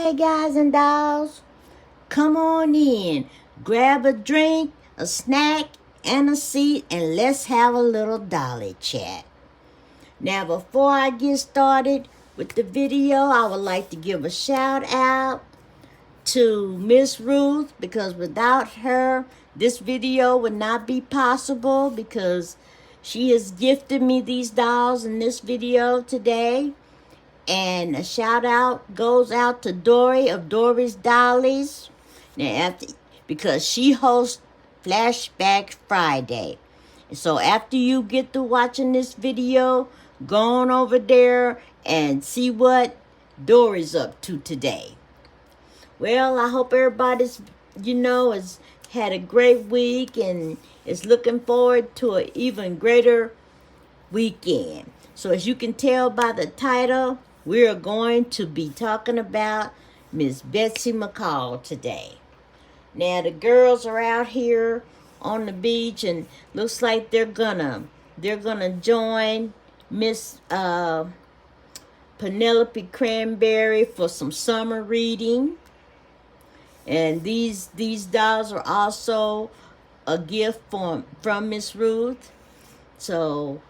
Hey guys and dolls, come on in, grab a drink, a snack, and a seat, and let's have a little dolly chat. Now before I get started with the video, I would like to give a shout out to Miss Ruth, because without her, this video would not be possible, because she has gifted me these dolls in this video today. And a shout out goes out to Dory of Dory's Dollies. Now because she hosts Flashback Friday. And so after you get through watching this video, go on over there and see what Dory's up to today. Well, I hope everybody's, has had a great week and is looking forward to an even greater weekend. So as you can tell by the title, we are going to be talking about Miss Betsy McCall today. Now the girls are out here on the beach, and looks like they're gonna join Miss Penelope Cranberry for some summer reading. And these dolls are also a gift from Miss Ruth. So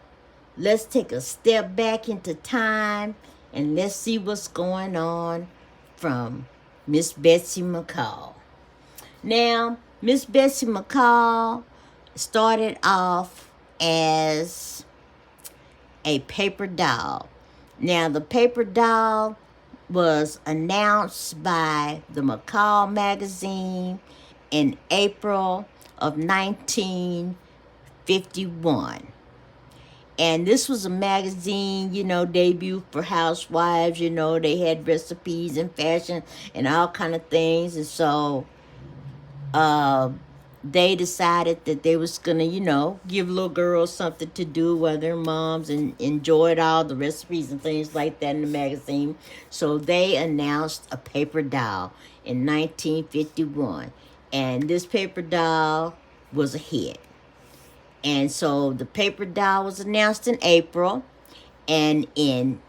let's take a step back into time and let's see what's going on from Miss Betsy McCall. Now, Miss Betsy McCall started off as a paper doll. Now, the paper doll was announced by the McCall magazine in April of 1951. And this was a magazine, debut for housewives. They had recipes and fashion and all kind of things. And so they decided that they was going to, give little girls something to do while their moms enjoyed all the recipes and things like that in the magazine. So they announced a paper doll in 1951. And this paper doll was a hit. And so the paper doll was announced in April, and in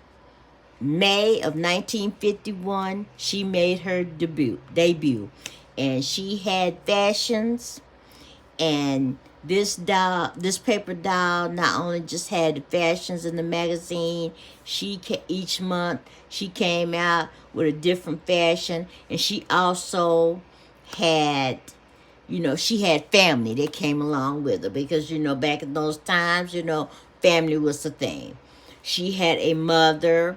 May of 1951, she made her debut. And she had fashions, and this paper doll not only just had the fashions in the magazine, each month she came out with a different fashion, and she also had she had family that came along with her, because, back in those times, family was the thing. She had a mother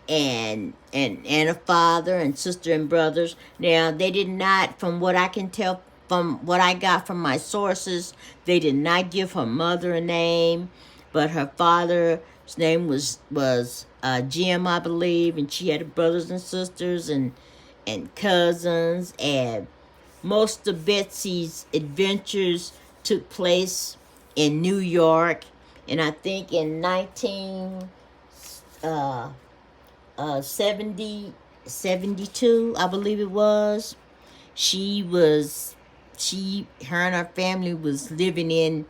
and a father and sister and brothers. Now, they did not, from what I can tell, from what I got from my sources, they did not give her mother a name, but her father's name was Jim, I believe, and she had brothers and sisters and cousins. And most of Betsy's adventures took place in New York, and I think in 1972, I believe it was, her and her family was living in,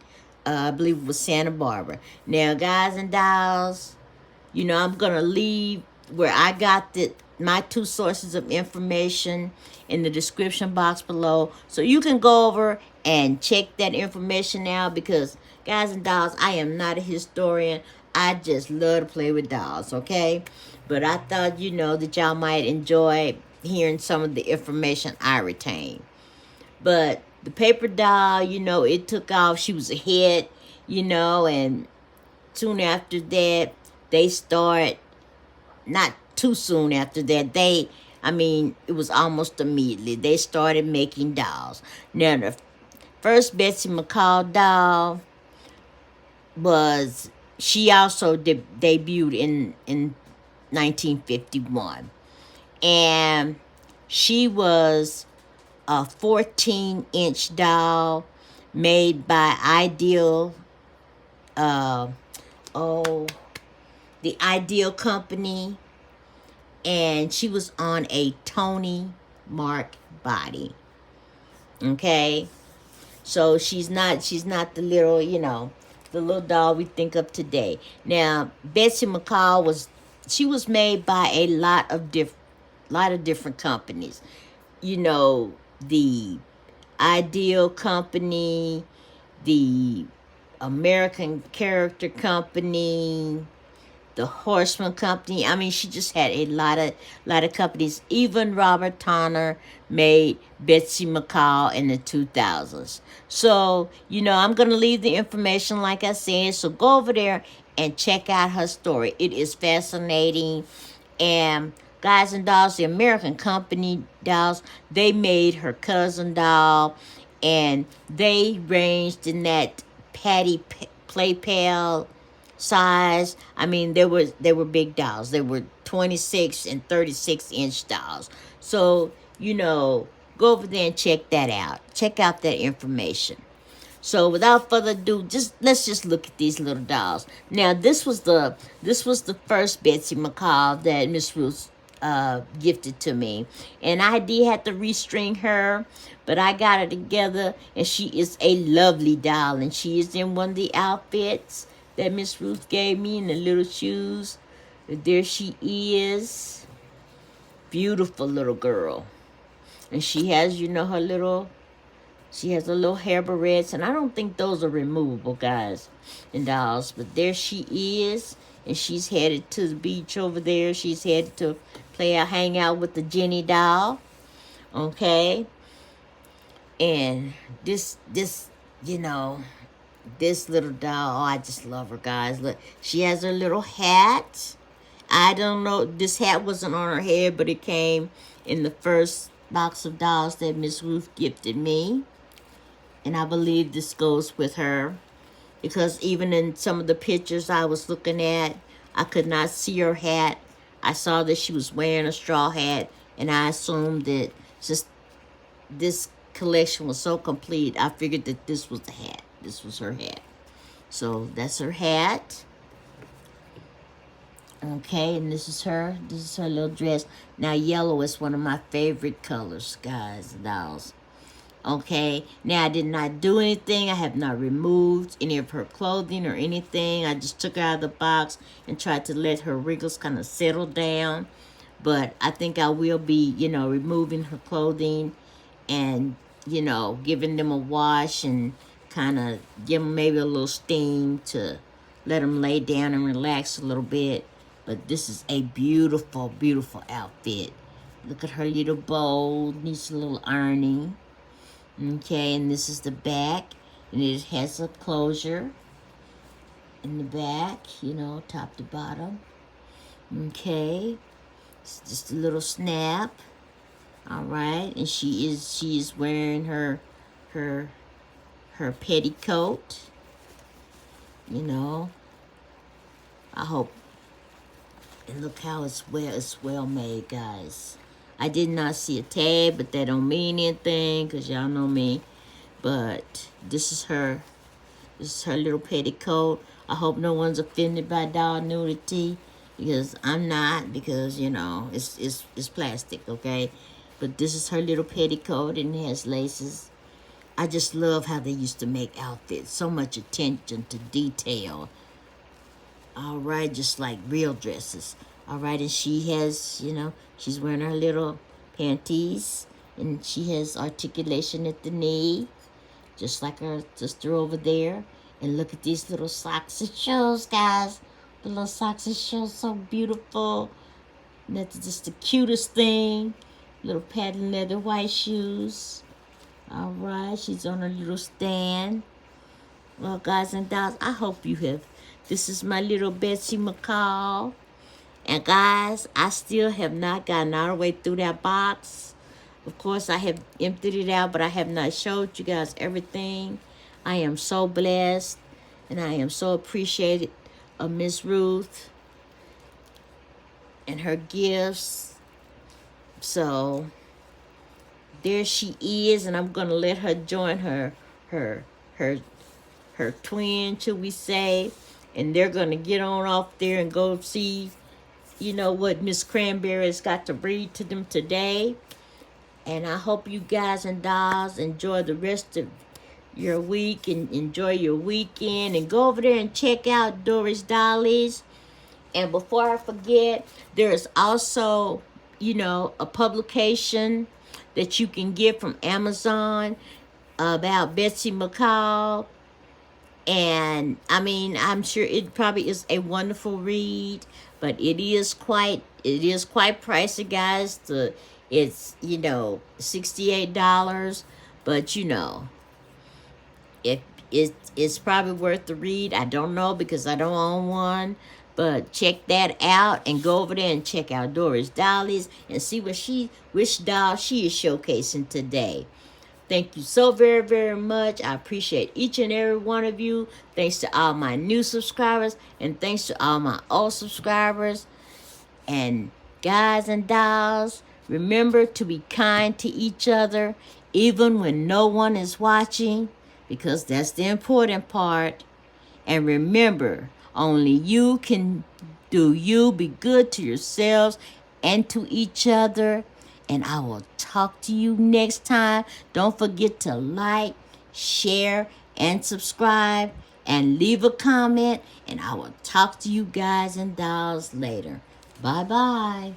I believe it was Santa Barbara. Now, guys and dolls, I'm gonna leave where I got my two sources of information in the description box below, so you can go over and check that information out, because guys and dolls, I am not a historian. I just love to play with dolls, okay? But I thought, that y'all might enjoy hearing some of the information I retained. But the paper doll, it took off. She was a hit, and soon after that, they start, not too soon after that, it was almost immediately, they started making dolls. Now, the first Betsy McCall doll she also debuted in 1951. And she was a 14-inch doll made by the Ideal Company. And she was on a Tony Mark body. Okay? So she's not the little, the little doll we think of today. Now, Betsy McCall was made by a lot of lot of different companies. You know, the Ideal Company, the American Character Company, the Horseman Company. I mean, she just had a lot of companies. Even Robert Tonner made Betsy McCall in the 2000s. So, you know, I'm going to leave the information like I said. So go over there and check out her story. It is fascinating. And Guys and Dolls, the American Company dolls, they made her cousin doll. And they ranged in that Patty Play Pal size. I mean, they were big dolls. They were 26 and 36-inch dolls. So, you know, go over there and check that out. Check out that information. So without further ado, let's just look at these little dolls. Now this was the first Betsy McCall that Miss Ruth gifted to me, and I did have to restring her, but I got her together, and she is a lovely doll, and she is in one of the outfits that Miss Ruth gave me in the little shoes. There she is, beautiful little girl, and she has, you know, her little. She has a little hair barrettes, and I don't think those are removable, guys and dolls. But there she is, and she's headed to the beach over there. She's headed to hang out with the Jenny doll, okay? And this, you know, this little doll, oh, I just love her, guys. Look, she has her little hat. I don't know, this hat wasn't on her head, but it came in the first box of dolls that Miss Ruth gifted me. And I believe this goes with her, because even in some of the pictures I was looking at, I could not see her hat. I saw that she was wearing a straw hat, and I assumed that just this collection was so complete, I figured that this was the hat. This was her hat. So that's her hat. Okay, and this is her little dress. Now yellow is one of my favorite colors, guys, dolls. Okay, now I did not do anything. I have not removed any of her clothing or anything. I just took her out of the box and tried to let her wrinkles kind of settle down. But I think I will be, you know, removing her clothing and, you know, giving them a wash and kind of give them maybe a little steam to let them lay down and relax a little bit. But this is a beautiful, beautiful outfit. Look at her little bow. Needs a little ironing. Okay, and this is the back, and it has a closure in the back, you know, top to bottom. Okay, it's just a little snap. All right, and she is wearing her petticoat. You know, I hope. And look how it's well made, guys. I did not see a tag, but that don't mean anything, because y'all know me. But this is her little petticoat. I hope no one's offended by doll nudity, because I'm not, because, you know, it's plastic, okay? But this is her little petticoat, and it has laces. I just love how they used to make outfits. So much attention to detail. All right, just like real dresses. All right, and she has, you know, she's wearing her little panties, and she has articulation at the knee, just like her sister over there. And look at these little socks and shoes, guys. The little socks and shoes, so beautiful. And that's just the cutest thing. Little patent leather white shoes. All right, she's on her little stand. Well, guys and dolls, I hope you have. This is my little Betsy McCall. And guys, I still have not gotten all the way through that box. Of course, I have emptied it out, but I have not showed you guys everything. I am so blessed, and I am so appreciated of Miss Ruth and her gifts. So there she is, and I'm gonna let her join her twin, shall we say, and they're gonna get on off there and go see, you know, what Miss Cranberry's got to read to them today. And I hope you guys and dolls enjoy the rest of your week and enjoy your weekend, and go over there and check out Doris Dollies. And before I forget, there is also you know, a publication that you can get from Amazon about Betsy McCall. And I mean, I'm sure it probably is a wonderful read, but it is quite pricey, guys. It's, you know, $68, but you know, it it's probably worth the read. I don't know because I don't own one, but check that out and go over there and check out Doris Dollies and see which doll she is showcasing today. Thank you so very, very much. I appreciate each and every one of you. Thanks to all my new subscribers and thanks to all my old subscribers. And guys and dolls, remember to be kind to each other even when no one is watching, because that's the important part. And remember, only you can do you. Be good to yourselves and to each other. And I will talk to you next time. Don't forget to like, share, and subscribe. And leave a comment. And I will talk to you guys and dolls later. Bye-bye.